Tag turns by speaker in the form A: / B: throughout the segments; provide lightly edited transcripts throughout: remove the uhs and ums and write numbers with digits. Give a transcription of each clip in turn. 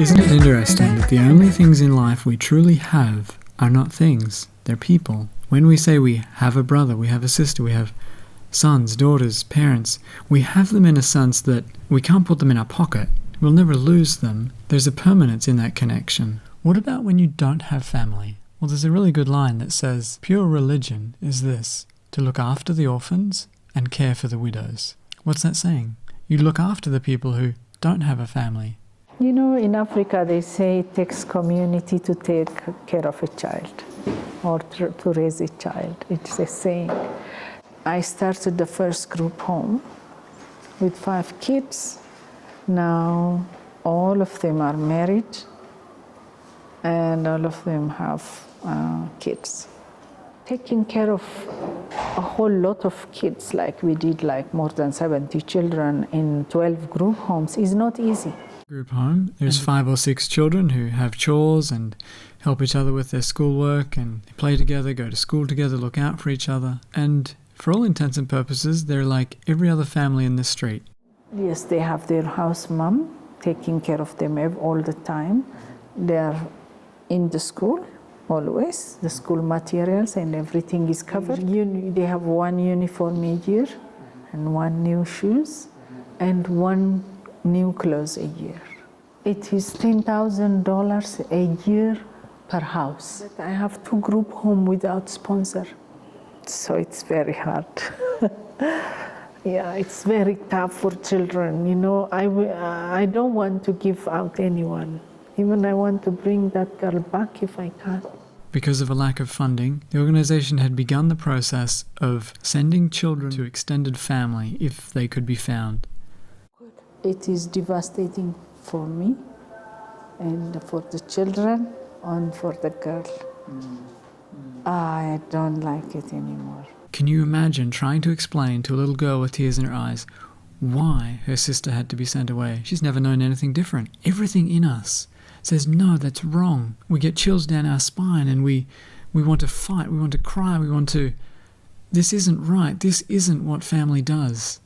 A: Isn't it interesting that the only things in life we truly have are not things, they're people? When we say we have a brother, we have a sister, we have sons, daughters, parents, we have them in a sense that we can't put them in our pocket. We'll never lose them. There's a permanence in that connection. What about when you don't have family? Well, there's a really good line that says, pure religion is this, to look after the orphans and care for the widows. What's that saying? You look after the people who don't have a family.
B: You know, in Africa, they say it takes community to take care of a child or to raise a child. It's a saying. I started the first group home with 5 kids. Now, all of them are married and all of them have kids. Taking care of a whole lot of kids, like we did, like more than 70 children in 12 group homes, is not easy.
A: Group home, there's 5 or 6 children who have chores and help each other with their schoolwork and they play together, go to school together, look out for each other. And for all intents and purposes, they're like every other family in the street.
B: Yes, they have their house mom taking care of them all the time. They're in the school always. The school materials and everything is covered. They have 1 uniform a year and 1 new shoes and 1 new clothes a year. It is $10,000 a year per house. I have 2 group home without sponsor, so it's very hard. Yeah, it's very tough for children. You know, I don't want to give out anyone. Even I want to bring that girl back if I can.
A: Because of a lack of funding, the organization had begun the process of sending children to extended family if they could be found.
B: It is devastating for me and for the children and for the girl. I don't like it anymore.
A: Can you imagine trying to explain to a little girl with tears in her eyes why her sister had to be sent away? She's never known anything different. Everything in us says, no, that's wrong. We get chills down our spine and we want to fight, we want to cry, this isn't right, this isn't what family does.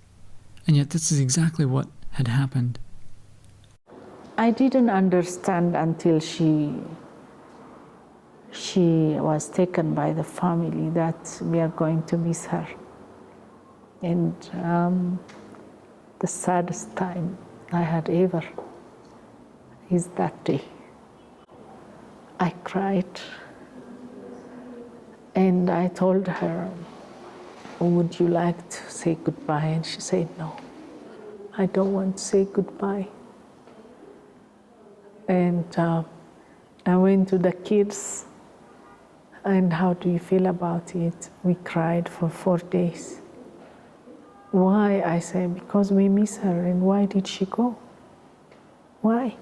A: And yet this is exactly what had happened.
B: I didn't understand until she was taken by the family that we are going to miss her. And the saddest time I had ever is that day. I cried and I told her, would you like to say goodbye? And she said, no, I don't want to say goodbye. And I went to the kids, and how do you feel about it? We cried for 4 days. Why? I said, because we miss her. And why did she go? Why?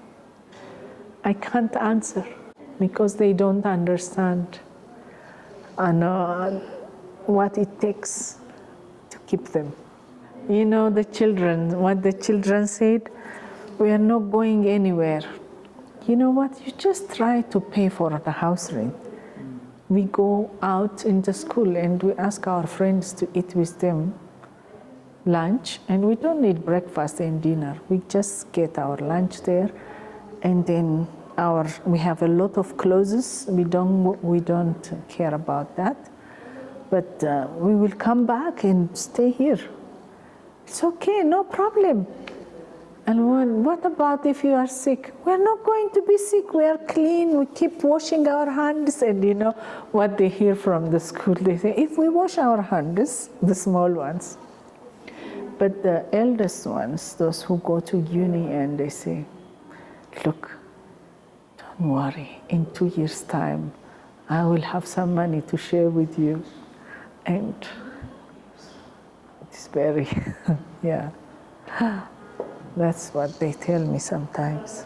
B: I can't answer, because they don't understand what it takes to keep them. You know, the children, what the children said, we are not going anywhere. You know what? You just try to pay for the house rent. We go out in the school and we ask our friends to eat with them lunch, and we don't need breakfast and dinner. We just get our lunch there, and then we have a lot of clothes. We don't care about that, but we will come back and stay here. It's okay, no problem. And what about if you are sick? We're not going to be sick. We are clean. We keep washing our hands. And you know what they hear from the school? They say, if we wash our hands, the small ones. But the eldest ones, those who go to uni, and they say, look, don't worry. In 2 years' time, I will have some money to share with you. And it's very, yeah. That's what they tell me sometimes.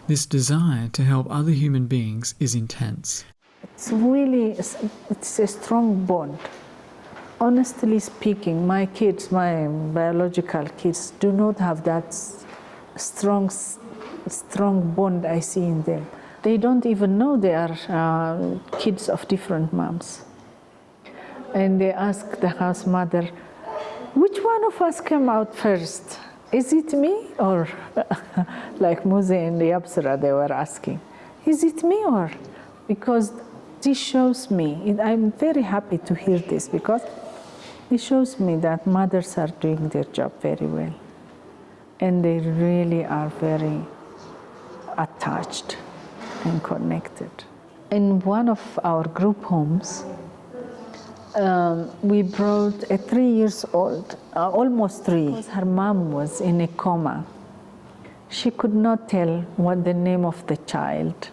A: This desire to help other human beings is intense.
B: It's a strong bond. Honestly speaking, my kids, my biological kids, do not have that strong bond I see in them. They don't even know they are kids of different moms. And they ask the house mother, which one of us came out first? is it me or like Muse and the Apsara, they were asking, is it me or? Because this shows me, I'm very happy to hear this because it shows me that mothers are doing their job very well. And they really are very attached and connected. In one of our group homes, we brought a 3 years old, almost 3, because her mom was in a coma. She could not tell what the name of the child,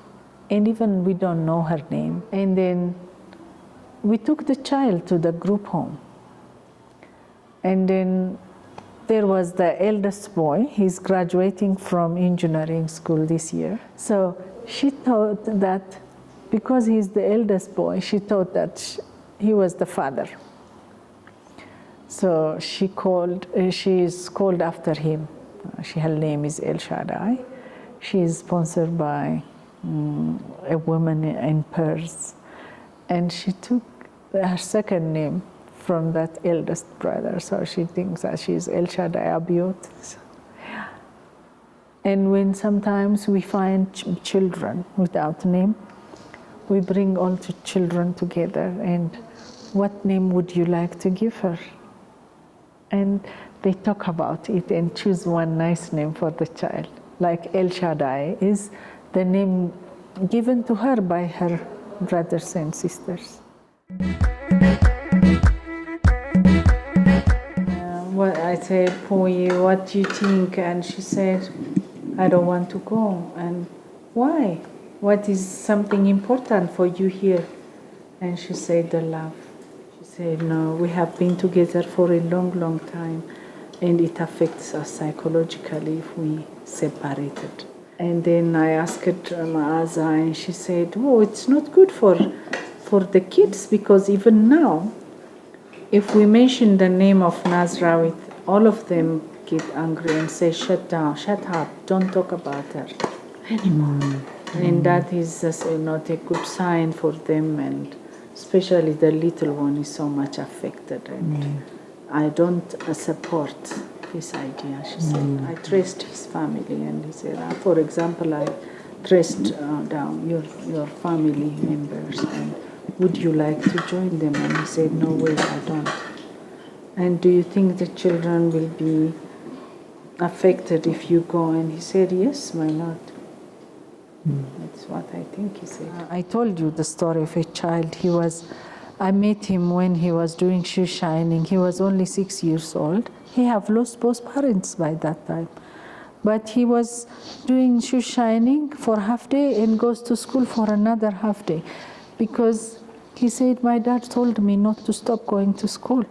B: and even we don't know her name. And then we took the child to the group home. And then there was the eldest boy, he's graduating from engineering school this year. So she thought that because he's the eldest boy, she thought that he was the father. So she is called after him. Her name is El Shaddai. She is sponsored by a woman in Perth. And she took her second name from that eldest brother. So she thinks that she's El Shaddai Abiot. And when sometimes we find children without name, we bring all the children together and what name would you like to give her? And they talk about it and choose one nice name for the child. Like El Shaddai is the name given to her by her brothers and sisters. Well, I said, Poi, what do you think? And she said, I don't want to go. And why? What is something important for you here? And she said, the love. She said, no, we have been together for a long, long time, and it affects us psychologically if we separated. And then I asked Maaza, and she said, oh, it's not good for the kids, because even now, if we mention the name of Nazrawit, all of them get angry and say, shut down, shut up, don't talk about her anymore. And that is not a good sign for them, and especially the little one is so much affected. And I don't support this idea. She said, I traced his family, and he said, for example, I traced down your family members, and would you like to join them? And he said, no way, I don't. And do you think the children will be affected if you go? And he said, yes, why not? That's what I think he said. I told you the story of a child. I met him when he was doing shoe shining. He was only 6 years old. He had lost both parents by that time. But he was doing shoe shining for half day and goes to school for another half day. Because he said, my dad told me not to stop going to school.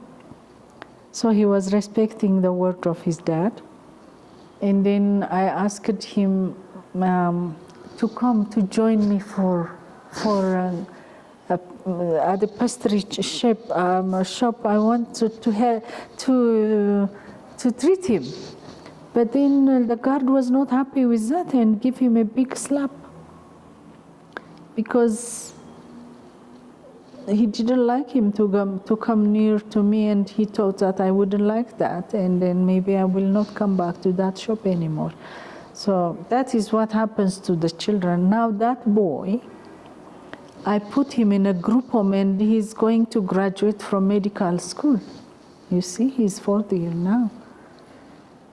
B: So he was respecting the word of his dad. And then I asked him to come to join me at the pastry shop. I want to treat him. But then the guard was not happy with that and gave him a big slap because he didn't like him to come near to me, and he thought that I wouldn't like that, and then maybe I will not come back to that shop anymore. So that is what happens to the children. Now that boy, I put him in a group home, and he's going to graduate from medical school. You see, he's 4th year now.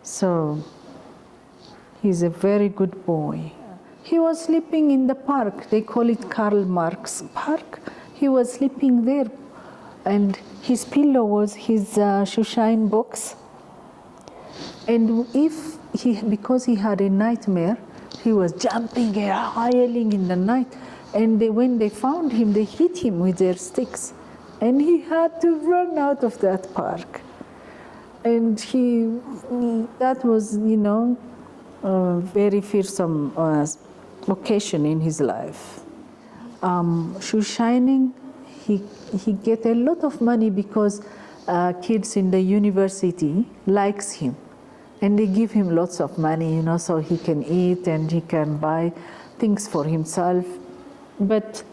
B: So he's a very good boy. He was sleeping in the park. They call it Karl Marx Park. He was sleeping there, and his pillow was his shoeshine box. And because he had a nightmare, he was jumping and howling in the night. And when they found him, they hit him with their sticks. And he had to run out of that park. And that was, a very fearsome occasion in his life. Shoe shining, he get a lot of money because kids in the university likes him. And they give him lots of money, so he can eat and he can buy things for himself. But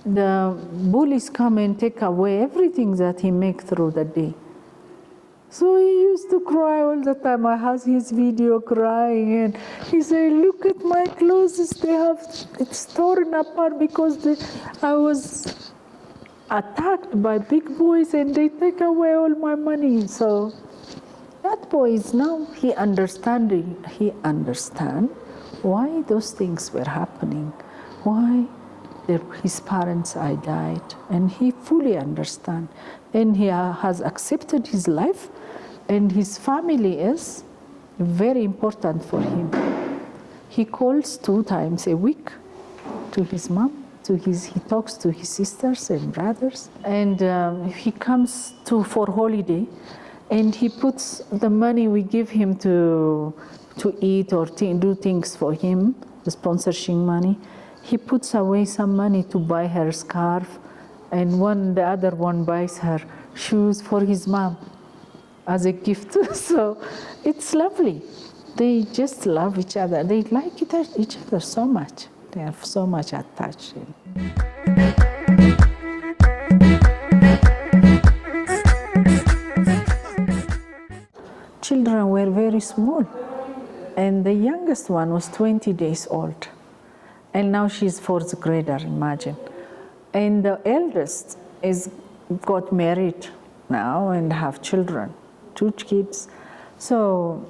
B: the bullies come and take away everything that he makes through the day. So he used to cry all the time. I had his video crying, and he said, "Look at my clothes; it's torn apart because I was attacked by big boys, and they take away all my money." So that boy is now he understand why those things were happening, why his parents died, and he fully understand, and he has accepted his life, and his family is very important for him. He calls 2 times a week to his mom, he talks to his sisters and brothers, and he comes for holiday, and he puts the money we give him to eat or do things for him, the sponsorship money. He puts away some money to buy her scarf, and the other one buys her shoes for his mom as a gift. So it's lovely. They just love each other. They like each other so much. They are so much attached. Children were very small, and the youngest one was 20 days old. And now she's 4th grader, imagine. And the eldest got married now and have children, 2 kids. So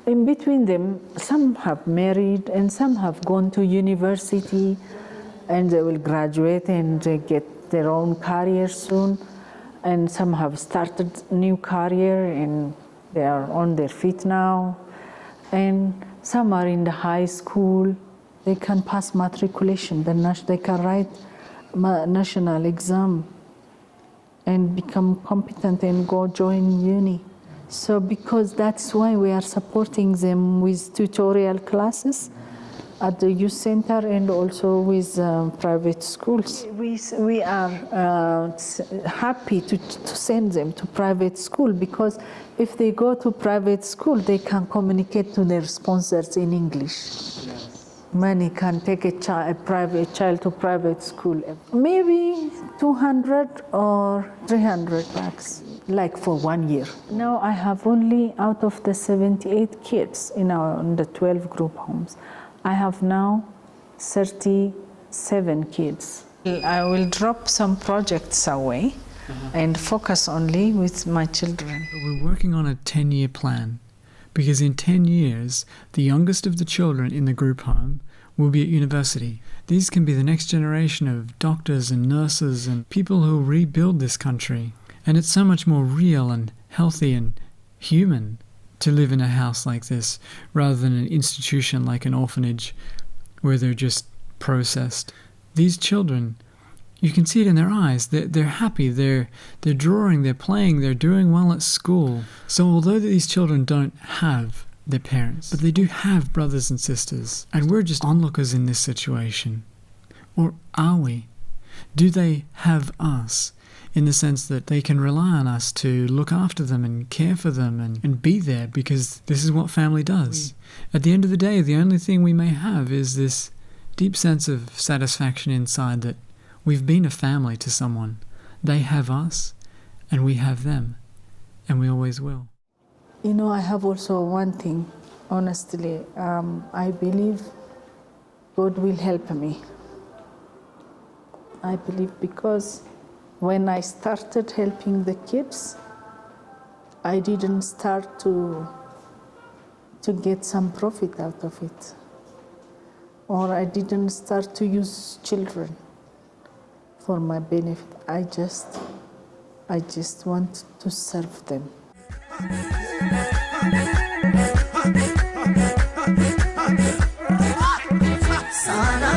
B: in between them, some have married and some have gone to university, and they will graduate and they get their own career soon. And some have started new career and they are on their feet now. And some are in the high school. They can pass matriculation, they can write national exam and become competent and go join uni. So because that's why we are supporting them with tutorial classes at the youth center and also with private schools. We are happy to send them to private school, because if they go to private school, they can communicate to their sponsors in English. Many can take a private child to private school. Maybe 200 or 300 bucks, like for 1 year. Now I have only, out of the 78 kids in the 12 group homes, I have now 37 kids. I will drop some projects away and focus only with my children.
A: We're working on a 10-year plan, because in 10 years, the youngest of the children in the group home will be at university. These can be the next generation of doctors and nurses and people who rebuild this country. And it's so much more real and healthy and human to live in a house like this, rather than an institution like an orphanage where they're just processed. These children, you can see it in their eyes. They're happy, they're drawing, they're playing, they're doing well at school. So although these children don't have their parents, but they do have brothers and sisters, and we're just onlookers in this situation. Or are we? Do they have us, in the sense that they can rely on us to look after them and care for them and be there, because this is what family does. At the end of the day, the only thing we may have is this deep sense of satisfaction inside that we've been a family to someone. They have us, and we have them, and we always will.
B: You know, I have also one thing, honestly. I believe God will help me. I believe, because when I started helping the kids, I didn't start to get some profit out of it. Or I didn't start to use children for my benefit. I just want to serve them.
C: Sana